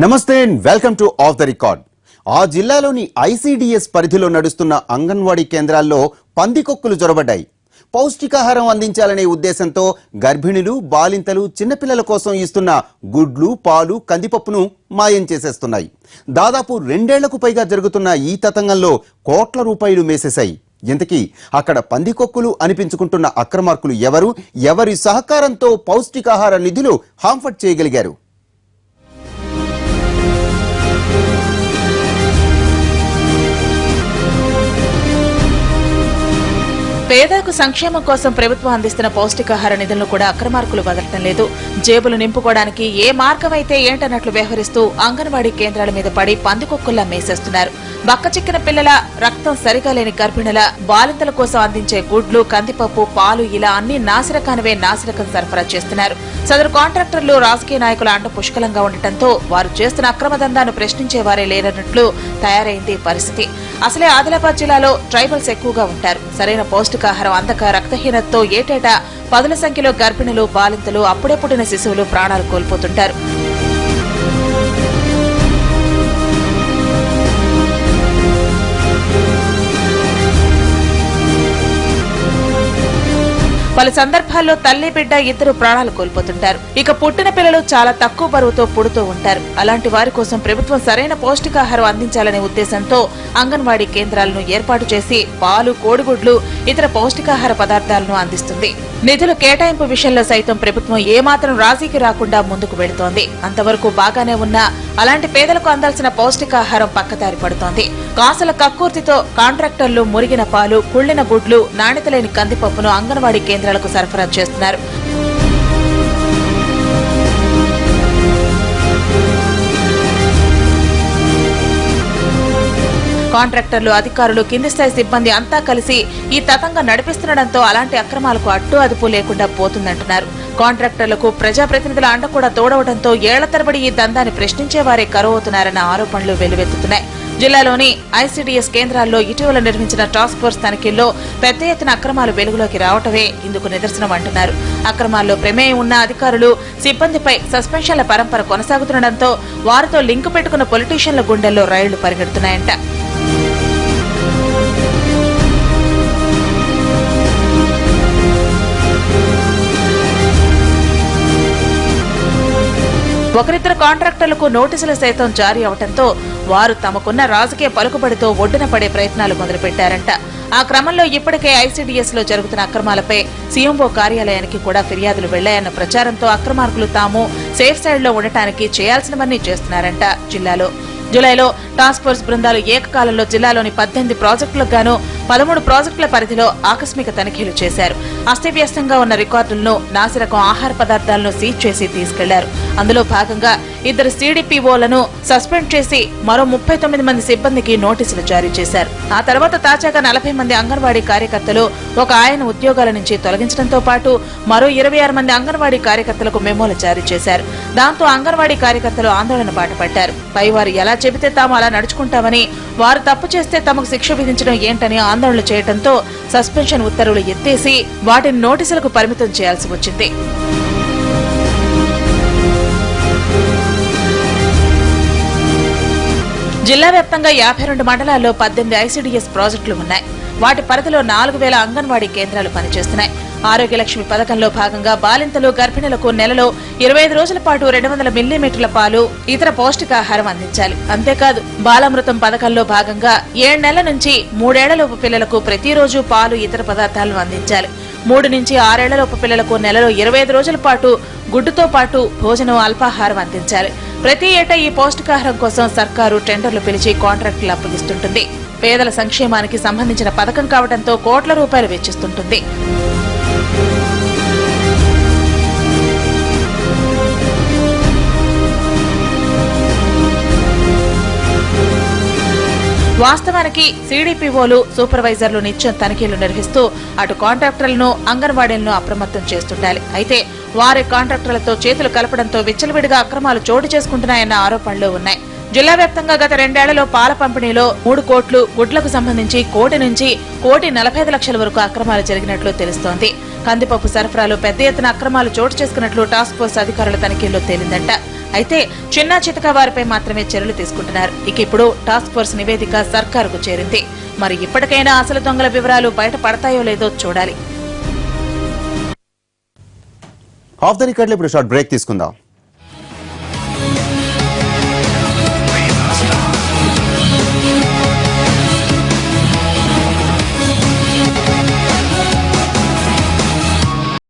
నమస్తే and welcome to of the record. ఆ జిల్లాలోని ఐసీడీఎస్ పరిధిలో నడుస్తున్న అంగన్వాడీ కేంద్రాల్లో పందికొక్కులు జొరబడ్డాయి. పౌష్టికాహారం అందించాలనే ఉద్దేశంతో గర్భిణులు, బాలింతలు, చిన్నపిల్లల కోసం ఇస్తున్న గుడ్లు, పాలు, కందిపప్పును మాయం చేసేస్తున్నాయి. దాదాపు 2 ఏళ్లకు పైగా జరుగుతున్న ఈ తతంగంలో కోట్ల రూపాయలు మేసేశాయి. ఇంతకీ అక్కడ పందికొక్కులు అనిపించుకుంటున్న అక్రమార్కులు ఎవరు? ఎవరి సహకారంతో పౌష్టికాహార నిధులు హాంఫర్ట్ చేయగలిగారు? పేదలకు సంక్షేమం కోసం ప్రభుత్వం అందిస్తున్న పౌష్టికాహార నిధులను కూడా అక్రమార్కులు వదలటం లేదు. జేబులు నింపుకోవడానికి ఏ మార్గమైతే ఏంటన్నట్లు వ్యవహరిస్తూ అంగన్వాడీ కేంద్రాల మీద పడి పందికొక్కుల్లా మేసేస్తున్నారు. బక్కచిక్కిన పిల్లల, రక్తం సరిగా లేని గర్భిణుల, బాలింతల కోసం అందించే గుడ్లు, కందిపప్పు, పాలు ఇలా అన్ని నాసిరకానివే నాసిరకం సరఫరా చేస్తున్నారు. సదరు కాంట్రాక్టర్లు రాజకీయ నాయకుల అంట పుష్కలంగా ఉండటంతో వారు చేస్తున్న అక్రమ దందాను ప్రశ్నించేవారే లేనట్లు తయారైంది పరిస్థితి. అసలే ఆదిలాబాద్ జిల్లాలో ట్రైబల్స్ ఎక్కువగా ఉంటారు. సరైన పౌష్టికాహారం అందక రక్తహీనతతో ఏటేటా 10ల సంఖ్యలో గర్భిణులు, బాలింతలు, అప్పుడే పుట్టిన శిశువులు ప్రాణాలు కోల్పోతుంటారు. పలు సందర్భాల్లో తల్లి, బిడ్డ ఇద్దరు ప్రాణాలు కోల్పోతుంటారు. ఇక పుట్టిన పిల్లలు చాలా తక్కువ బరువుతో పుడుతూ ఉంటారు. అలాంటి వారి కోసం ప్రభుత్వం సరైన పౌష్టికాహారం అందించాలనే ఉద్దేశంతో అంగన్వాడీ కేంద్రాలను ఏర్పాటు చేసి పాలు, కోడిగుడ్లు, ఇతర పౌష్టికాహార పదార్థాలను అందిస్తుంది. నిధుల కేటాయింపు విషయంలో సైతం ప్రభుత్వం ఏమాత్రం రాజీకి రాకుండా ముందుకు వెళుతోంది. అంతవరకు బాగానే ఉన్నా అలాంటి పేదలకు అందాల్సిన పౌష్టికాహారం పక్కదారి పడుతోంది. కాసుల కక్కుర్తితో కాంట్రాక్టర్లు మురిగిన పాలు, కుళ్లిన గుడ్లు, నాణ్యత లేని కందిపప్పును అంగన్వాడీ కేంద్రాలకు సరఫరా చేస్తున్నారు. కాంట్రాక్టర్లు, అధికారులు, కింది స్థాయి సిబ్బంది అంతా కలిసి ఈ తతంగం నడిపిస్తుండటంతో అలాంటి అక్రమాలకు అడ్డు అదుపు లేకుండా పోతుందంటున్నారు. కాంట్రాక్టర్లకు ప్రజాప్రతినిధుల అండ కూడా తోడవడంతో ఏళ్ల తరబడి ఈ దందాన్ని ప్రశ్నించేవారే కరువవుతున్నారన్న ఆరోపణలు వెల్లువెత్తుతున్నాయి. జిల్లాలోని ఐసీడీఎస్ కేంద్రాల్లో ఇటీవల నిర్వహించిన టాస్క్ ఫోర్స్ తనిఖీల్లో పెద్ద ఎత్తున అక్రమాలు వెలుగులోకి రావటమే ఇందుకు నిదర్శనం అంటున్నారు. అక్రమాల్లో ప్రమేయం ఉన్న అధికారులు, సిబ్బందిపై సస్పెన్షన్ల పరంపర కొనసాగుతుండటంతో వారితో లింకు పెట్టుకున్న పొలిటీషియన్ల గుండెల్లో రైళ్లు పరిగెడుతున్నాయంట. ఒకరిద్దరు కాంట్రాక్టర్లకు నోటీసులు సైతం జారీ అవడంతో వారు తమకున్న రాజకీయ పలుకుబడితో ఒడ్డున పడే ప్రయత్నాలు మొదలుపెట్టారంట. ఆ క్రమంలో ఇప్పటికే ఐసీడీఎస్ లో జరుగుతున్న అక్రమాలపై సీఎంఓ కార్యాలయానికి కూడా ఫిర్యాదులు వెళ్లాయన్న ప్రచారంతో అక్రమార్కులు తాము సేఫ్ సైడ్ లో ఉండటానికి చేయాల్సినవన్నీ చేస్తున్నారంట. జూలైలో టాస్క్ ఫోర్స్ బృందాలు ఏకకాలంలో జిల్లాలోని 18 ప్రాజెక్టులకు గాను 13 ప్రాజెక్టుల పరిధిలో ఆకస్మిక తనిఖీలు చేశారు. అస్తవ్యస్తంగా ఉన్న రికార్డులను, నాసిరకం ఆహార పదార్థాలను సీజ్ చేసి తీసుకెళ్లారు. అందులో భాగంగా 2 సీడీపీఓలను సస్పెండ్ చేసి మరో 39 మంది సిబ్బందికి నోటీసులు జారీ చేశారు. ఆ తర్వాత తాజాగా 40 మంది అంగన్వాడీ కార్యకర్తలు, ఒక ఆయన ఉద్యోగాల నుంచి తొలగించడంతో పాటు మరో 26 మంది అంగన్వాడీ కార్యకర్తలకు మెమోలు జారీ చేశారు. దాంతో అంగన్వాడీ కార్యకర్తలు ఆందోళన బాటపట్టారు. పైవారు ఎలా చెబితే తాము అలా నడుచుకుంటామని, వారు తప్పు చేస్తే తమకు శిక్ష విధించడం ఏంటని ఆందోళన చేయడంతో సస్పెన్షన్ ఉత్తర్వులు ఎత్తేసి వాటిని నోటీసులకు పరిమితం చేయాల్సి వచ్చింది. జిల్లా వ్యాప్తంగా 52 మండలాల్లో 18 ఐసీడీఎస్ ప్రాజెక్టులు ఉన్నాయి. వాటి పరిధిలో 4000 అంగన్వాడీ కేంద్రాలు పనిచేస్తున్నాయి. ఆరోగ్యలక్ష్మి పథకంలో భాగంగా బాలింతలు, గర్భిణులకు నెలలో 25 రోజుల పాటు 200 మిల్లీమీటర్ల పాలు, ఇతర పౌష్టికాహారం అందించాలి. అంతేకాదు బాలామృతం పథకంలో భాగంగా 7 నెలల నుంచి 3 ఏళ్లలోపు పిల్లలకు ప్రతిరోజు పాలు, ఇతర పదార్థాలను అందించాలి. 3 నుంచి 6 ఏళ్లలోపు పిల్లలకు నెలలో 25 రోజుల పాటు గుడ్డుతో పాటు భోజనం, అల్పాహారం అందించాలి. ప్రతి ఏటా ఈ పౌష్టికాహారం కోసం సర్కారు టెండర్లు పిలిచి కాంట్రాక్టులు అప్పగిస్తుంటుంది. పేదల సంక్షేమానికి సంబంధించిన పథకం కావడంతో కోట్ల రూపాయలు వెచ్చిస్తుంటుంది. వాస్తవానికి సీడీపీఓలు, సూపర్వైజర్లు నిత్యం తనిఖీలు నిర్వహిస్తూ అటు కాంట్రాక్టర్లను, అంగన్వాడీలను అప్రమత్తం చేస్తుండాలి. అయితే వారి కాంట్రాక్టర్లతో చేతులు కలపడంతో విచ్చలవిడిగా అక్రమాలు చోటు చేసుకుంటున్నాయన్న ఆరోపణలు ఉన్నాయి. జిల్లా వ్యాప్తంగా గత 2 ఏళ్లలో పాల పంపిణీలో 3 కోట్లు, గుడ్లకు సంబంధించి 1 కోటి నుంచి 1,45 లక్షల వరకు అక్రమాలు జరిగినట్లు తెలుస్తోంది. కందిపప్పు సరఫరాలో పెద్ద ఎత్తున అక్రమాలు చోటు చేసుకున్నట్లు టాస్క్ ఫోర్స్ అధికారుల తనిఖీల్లో తేలిందంట. అయితే చిన్నా చితక వారిపై మాత్రమే చర్యలు తీసుకుంటున్నారు. ఇక ఇప్పుడు టాస్క్ ఫోర్స్ నివేదిక సర్కారుకు చేరింది. మరి ఇప్పటికైనా అసలు దొంగల వివరాలు బయటపడతాయో లేదో చూడాలి. ఆఫ్ ద రికార్డులో ఇప్పుడు షార్ట్ బ్రేక్ తీసుకుందాం.